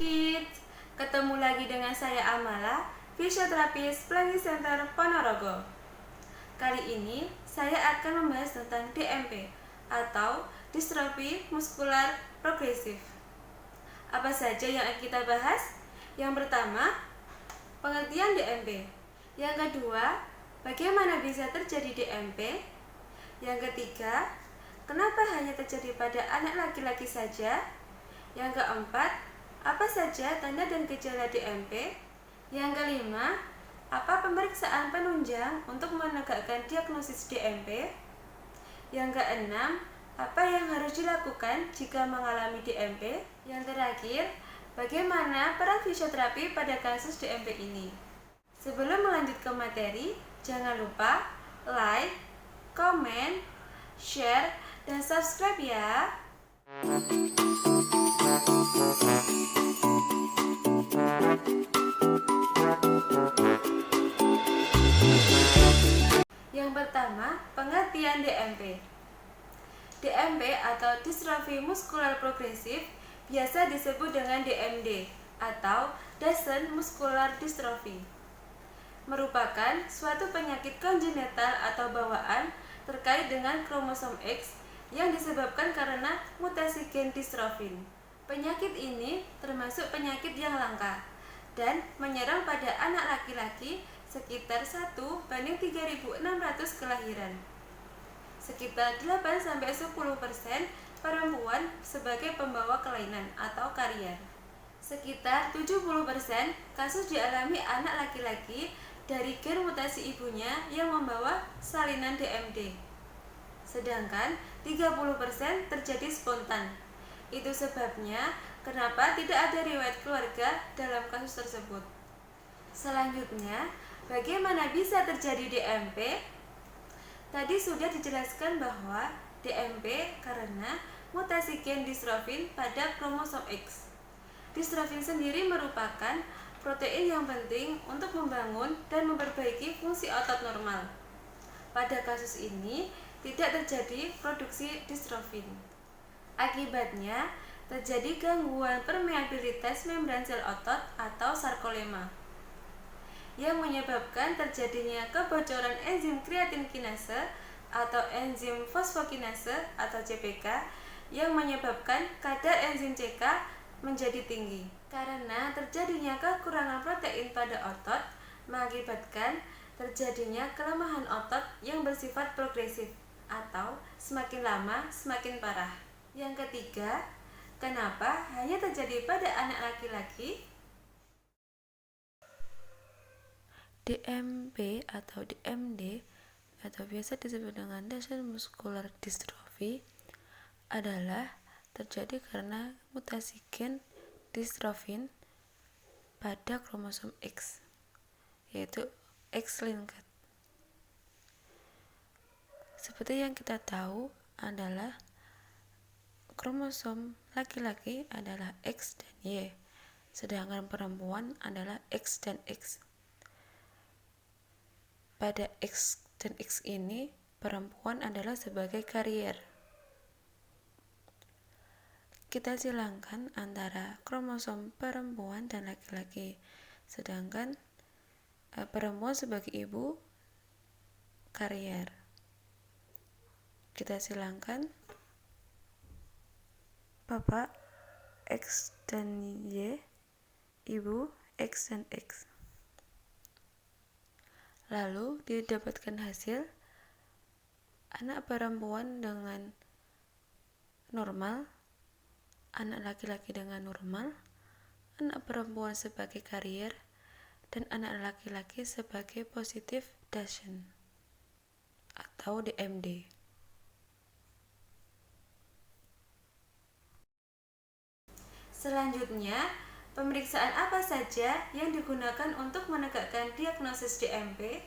Kids, ketemu lagi dengan saya Amala, fisioterapis Pelangi Center Ponorogo. Kali ini saya akan membahas tentang DMP atau Distrofi Muskular Progresif. Apa saja yang akan kita bahas? Yang pertama, pengertian DMP. Yang kedua, bagaimana bisa terjadi DMP? Yang ketiga, kenapa hanya terjadi pada anak laki-laki saja? Yang keempat, apa saja tanda dan gejala DMP? Yang kelima, apa pemeriksaan penunjang untuk menegakkan diagnosis DMP? Yang keenam, apa yang harus dilakukan jika mengalami DMP? Yang terakhir, bagaimana peran fisioterapi pada kasus DMP ini? Sebelum melanjut ke materi, jangan lupa like, comment, share, dan subscribe ya. Yang pertama, pengertian DMP. DMP atau Distrofi Muskular Progresif biasa disebut dengan DMD atau Duchenne Muscular Dystrophy. Merupakan suatu penyakit kongenital atau bawaan terkait dengan kromosom X yang disebabkan karena mutasi gen distrofin. Penyakit ini termasuk penyakit yang langka dan menyerang pada anak laki-laki sekitar 1:3.600 kelahiran. Sekitar 8-10% perempuan sebagai pembawa kelainan atau karier. Sekitar 70% kasus dialami anak laki-laki dari gen mutasi ibunya yang membawa salinan DMD. Sedangkan 30% terjadi spontan. Itu sebabnya kenapa tidak ada riwayat keluarga dalam kasus tersebut. Selanjutnya, bagaimana bisa terjadi DMP? Tadi sudah dijelaskan bahwa DMP karena mutasi gen distrofin pada kromosom X. Distrofin sendiri merupakan protein yang penting untuk membangun dan memperbaiki fungsi otot normal. Pada kasus ini, tidak terjadi produksi distrofin. Akibatnya, terjadi gangguan permeabilitas membran sel otot atau sarkolema yang menyebabkan terjadinya kebocoran enzim kreatin kinase atau enzim fosfokinase atau CPK yang menyebabkan kadar enzim CK menjadi tinggi. Karena terjadinya kekurangan protein pada otot mengakibatkan terjadinya kelemahan otot yang bersifat progresif atau semakin lama semakin parah. Yang ketiga, kenapa hanya terjadi pada anak laki-laki? DMP atau DMD atau biasa disebut dengan Duchenne Muscular Dystrophy adalah terjadi karena mutasi gen distrofin pada kromosom X, yaitu X-linked. Seperti yang kita tahu adalah kromosom laki-laki adalah X dan Y, sedangkan perempuan adalah X dan X. Pada X dan X ini, perempuan adalah sebagai karier. Kita silangkan antara kromosom perempuan dan laki-laki, sedangkan perempuan sebagai ibu karier. Kita silangkan bapak X dan Y, ibu X dan X. Lalu didapatkan hasil anak perempuan dengan normal, anak laki-laki dengan normal, anak perempuan sebagai karier, dan anak laki-laki sebagai positif Duchenne atau DMD. Selanjutnya, pemeriksaan apa saja yang digunakan untuk menegakkan diagnosis DMP?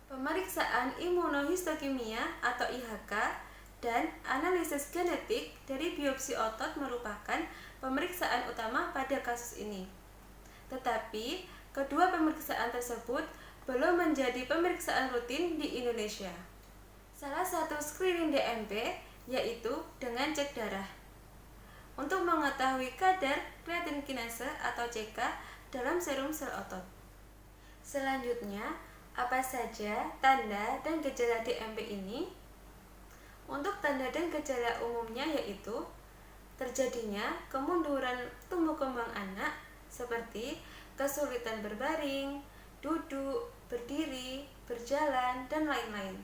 Pemeriksaan imunohistokimia atau IHK dan analisis genetik dari biopsi otot merupakan pemeriksaan utama pada kasus ini. Tetapi, kedua pemeriksaan tersebut belum menjadi pemeriksaan rutin di Indonesia. Salah satu screening DMP yaitu dengan cek darah. untuk mengetahui kadar kreatin kinase atau CK dalam serum sel otot. Selanjutnya, apa saja tanda dan gejala DMP ini? Untuk tanda dan gejala umumnya yaitu terjadinya kemunduran tumbuh kembang anak seperti kesulitan berbaring, duduk, berdiri, berjalan, dan lain-lain.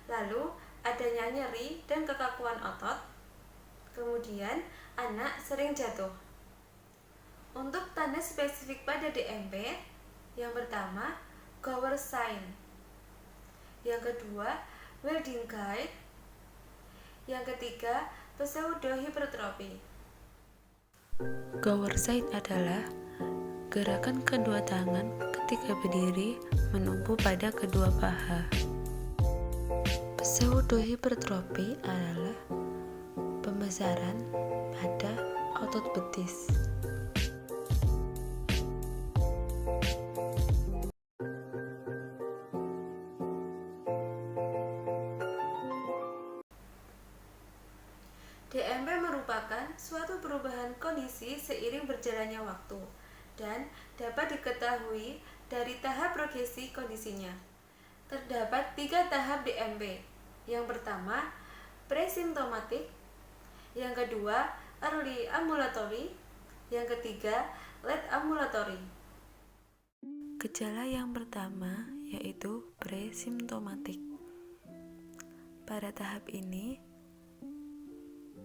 Lalu, adanya nyeri dan kekakuan otot. Kemudian, anak sering jatuh. Untuk tanda spesifik pada DMP, yang pertama, Gower sign. Yang kedua, Wildingkeit. Yang ketiga, pseudohypertrophy. Gower sign adalah gerakan kedua tangan ketika berdiri menumpu pada kedua paha. Pseudohypertrophy adalah pembesaran pada otot betis. DMP merupakan suatu perubahan kondisi seiring berjalannya waktu dan dapat diketahui dari tahap progresi kondisinya. Terdapat 3 tahap DMP. Yang pertama, presimptomatik. Yang kedua, early ambulatory. Yang ketiga, late ambulatory. Gejala yang pertama yaitu presimptomatik. Pada tahap ini,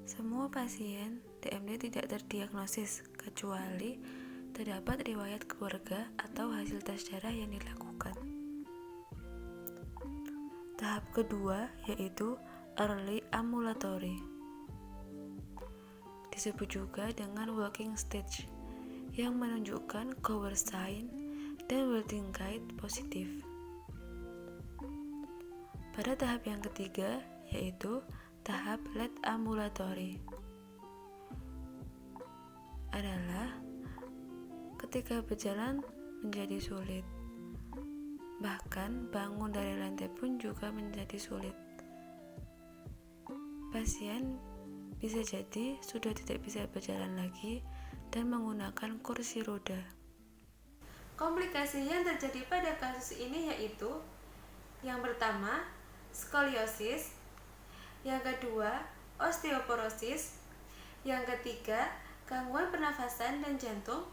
semua pasien DMD tidak terdiagnosis kecuali terdapat riwayat keluarga atau hasil tes darah yang dilakukan. Tahap kedua yaitu early ambulatory. Disebut juga dengan walking stage yang menunjukkan Gower sign dan Wildingkeit positif. Pada tahap yang ketiga yaitu tahap late ambulatory adalah ketika berjalan menjadi sulit, bahkan bangun dari lantai pun juga menjadi sulit. Pasien bisa jadi sudah tidak bisa berjalan lagi dan menggunakan kursi roda. Komplikasi yang terjadi pada kasus ini yaitu yang pertama, skoliosis. Yang kedua, osteoporosis. Yang ketiga, gangguan pernafasan dan jantung.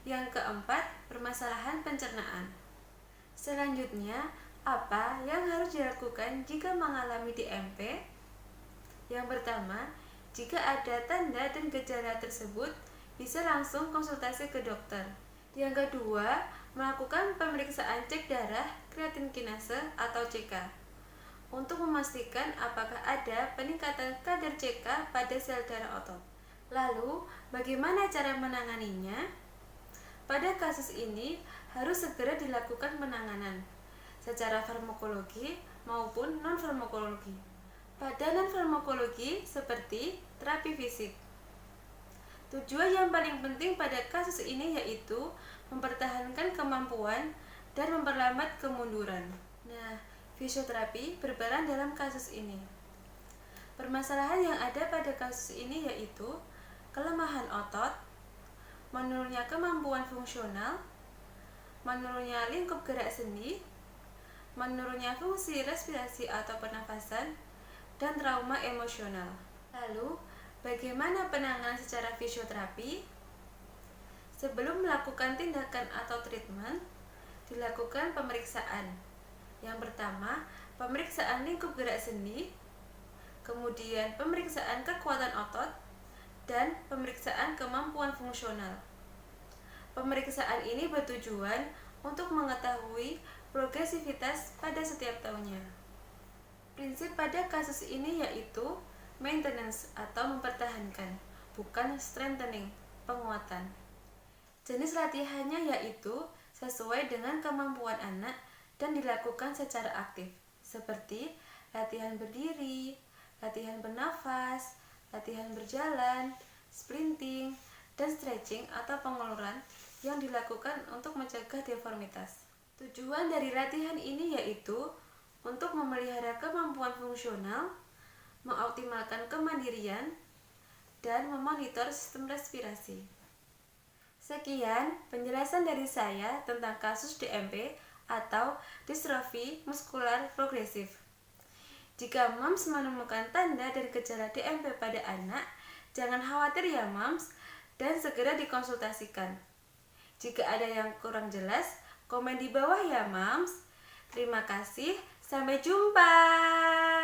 Yang keempat, permasalahan pencernaan. Selanjutnya, apa yang harus dilakukan jika mengalami DMP? Yang pertama, jika ada tanda dan gejala tersebut, bisa langsung konsultasi ke dokter. Yang kedua, melakukan pemeriksaan cek darah kreatin kinase atau CK. Untuk memastikan apakah ada peningkatan kadar CK pada sel darah otot. Lalu, bagaimana cara menanganinya? Pada kasus ini, harus segera dilakukan penanganan secara farmakologi maupun non-farmakologi. Pada non-farmakologi seperti terapi fisik. Tujuan yang paling penting pada kasus ini yaitu mempertahankan kemampuan dan memperlambat kemunduran. Nah, fisioterapi berperan dalam kasus ini. Permasalahan yang ada pada kasus ini yaitu kelemahan otot, menurunnya kemampuan fungsional, menurunnya lingkup gerak sendi, menurunnya fungsi respirasi atau pernafasan, dan trauma emosional. Lalu, bagaimana penanganan secara fisioterapi? Sebelum melakukan tindakan atau treatment, dilakukan pemeriksaan. Yang pertama, pemeriksaan lingkup gerak sendi, kemudian pemeriksaan kekuatan otot, dan pemeriksaan kemampuan fungsional. Pemeriksaan ini bertujuan untuk mengetahui progresivitas pada setiap tahunnya. Prinsip pada kasus ini yaitu maintenance atau mempertahankan, bukan strengthening, penguatan. Jenis latihannya yaitu sesuai dengan kemampuan anak dan dilakukan secara aktif, seperti latihan berdiri, latihan bernafas, latihan berjalan, sprinting, dan stretching atau pengeluaran yang dilakukan untuk mencegah deformitas. Tujuan dari latihan ini yaitu untuk memelihara kemampuan fungsional, mengoptimalkan kemandirian, dan memonitor sistem respirasi. Sekian penjelasan dari saya tentang kasus DMP atau distrofi muskular progresif. Jika moms menemukan tanda dan gejala DMP pada anak, jangan khawatir ya moms, dan segera dikonsultasikan. Jika ada yang kurang jelas, komen di bawah ya moms. Terima kasih, sampai jumpa.